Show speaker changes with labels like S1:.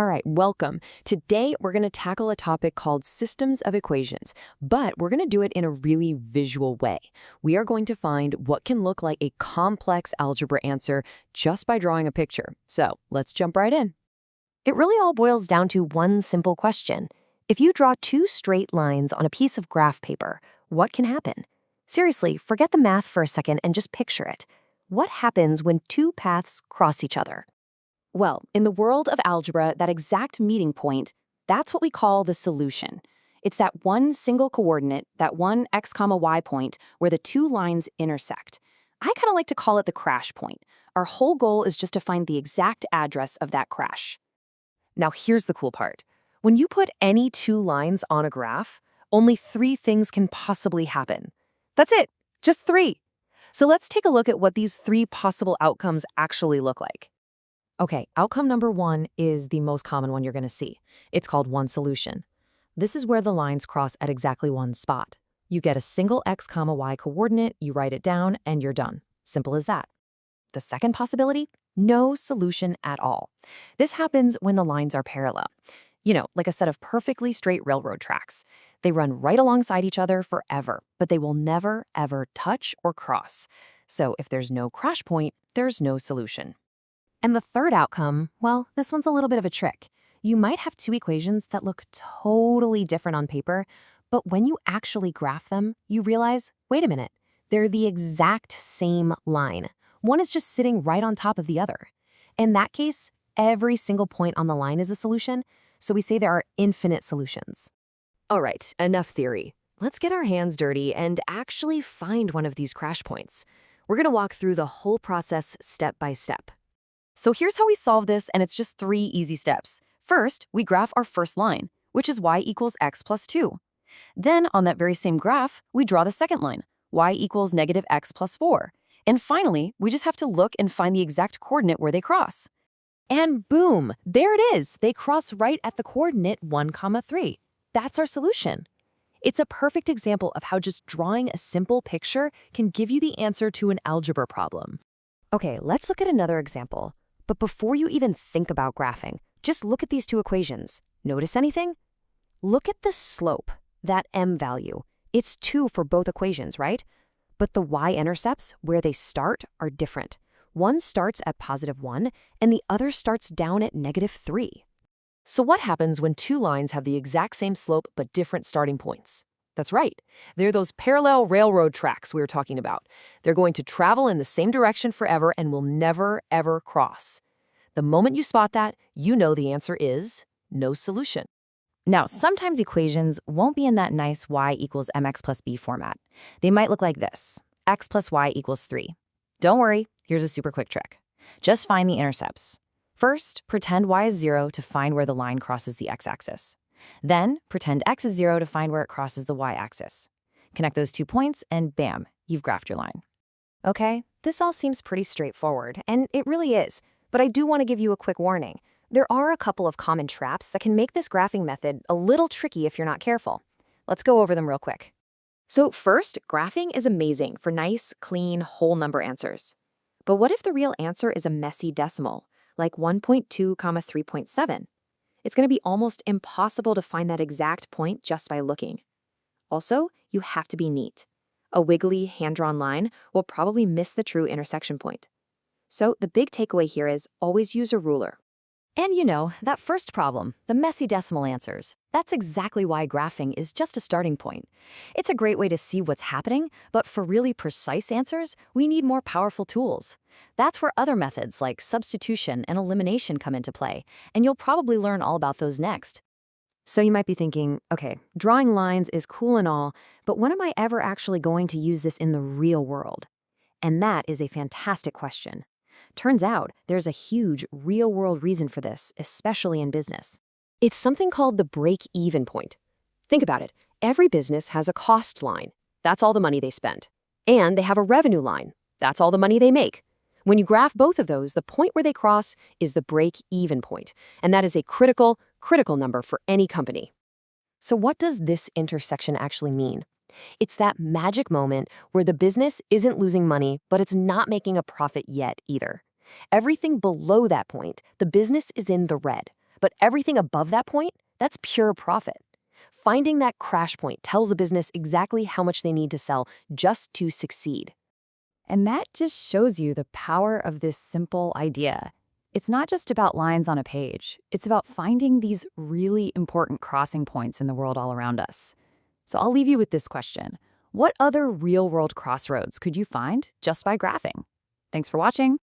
S1: All right, welcome. Today, we're going to tackle a topic called systems of equations, but we're going to do it in a really visual way. We are going to find what can look like a complex algebra answer just by drawing a picture. So let's jump right in.
S2: It really all boils down to one simple question. If you draw two straight lines on a piece of graph paper, what can happen? Seriously, forget the math for a second and just picture it. What happens when two paths cross each other?
S3: Well, in the world of algebra, that exact meeting point, that's what we call the solution. It's that one single coordinate, that one x comma y point, where the two lines intersect. I kind of like to call it the crash point. Our whole goal is just to find the exact address of that crash.
S2: Now here's the cool part. When you put any two lines on a graph, only three things can possibly happen. That's it, just three. So let's take a look at what these three possible outcomes actually look like. Okay, outcome number one is the most common one you're going to see. It's called one solution. This is where the lines cross at exactly one spot. You get a single x comma y coordinate, you write it down, and you're done. Simple as that. The second possibility? No solution at all. This happens when the lines are parallel. You know, like a set of perfectly straight railroad tracks. They run right alongside each other forever, but they will never, ever touch or cross. So if there's no crash point, there's no solution. And the third outcome, well, this one's a little bit of a trick. You might have two equations that look totally different on paper, but when you actually graph them, you realize, wait a minute, they're the exact same line. One is just sitting right on top of the other. In that case, every single point on the line is a solution, so we say there are infinite solutions.
S1: All right, enough theory. Let's get our hands dirty and actually find one of these crash points. We're going to walk through the whole process step by step. So here's how we solve this, and it's just 3 easy steps. First, we graph our first line, which is y equals x plus 2. Then, on that very same graph, we draw the second line, y equals negative x plus 4. And finally, we just have to look and find the exact coordinate where they cross.
S2: And boom, there it is. They cross right at the coordinate 1, 3. That's our solution. It's a perfect example of how just drawing a simple picture can give you the answer to an algebra problem.
S1: Okay, let's look at another example. But before you even think about graphing, just look at these two equations. Notice anything? Look at the slope, that m value. It's 2 for both equations, right? But the y-intercepts, where they start, are different. One starts at +1, and the other starts down at -3.
S2: So what happens when two lines have the exact same slope but different starting points? That's right. They're those parallel railroad tracks we were talking about. They're going to travel in the same direction forever and will never, ever cross. The moment you spot that, you know the answer is no solution.
S3: Now, sometimes equations won't be in that nice y equals mx plus b format. They might look like this, x plus y equals 3. Don't worry, here's a super quick trick. Just find the intercepts. First, pretend y is 0 to find where the line crosses the x-axis. Then, pretend x is 0 to find where it crosses the y-axis. Connect those 2 points, and bam, you've graphed your line.
S2: Okay, this all seems pretty straightforward, and it really is, but I do want to give you a quick warning. There are a couple of common traps that can make this graphing method a little tricky if you're not careful. Let's go over them real quick. So first, graphing is amazing for nice, clean, whole number answers. But what if the real answer is a messy decimal, like 1.2, 3.7? It's going to be almost impossible to find that exact point just by looking. Also, you have to be neat. A wiggly, hand-drawn line will probably miss the true intersection point. So the big takeaway here is always use a ruler.
S3: And you know, that first problem, the messy decimal answers, that's exactly why graphing is just a starting point. It's a great way to see what's happening, but for really precise answers, we need more powerful tools. That's where other methods like substitution and elimination come into play, and you'll probably learn all about those next.
S2: So you might be thinking, okay, drawing lines is cool and all, but when am I ever actually going to use this in the real world? And that is a fantastic question. Turns out there's a huge real-world reason for this, especially in business. It's something called the break-even point. Think about it. Every business has a cost line. That's all the money they spend. And they have a revenue line. That's all the money they make. When you graph both of those, the point where they cross is the break-even point, and that is a critical number for any company. So what does this intersection actually mean? It's that magic moment where the business isn't losing money, but it's not making a profit yet either. Everything below that point, the business is in the red. But everything above that point, that's pure profit. Finding that crash point tells a business exactly how much they need to sell just to succeed.
S3: And that just shows you the power of this simple idea. It's not just about lines on a page. It's about finding these really important crossing points in the world all around us. So I'll leave you with this question. What other real-world crossroads could you find just by graphing? Thanks for watching.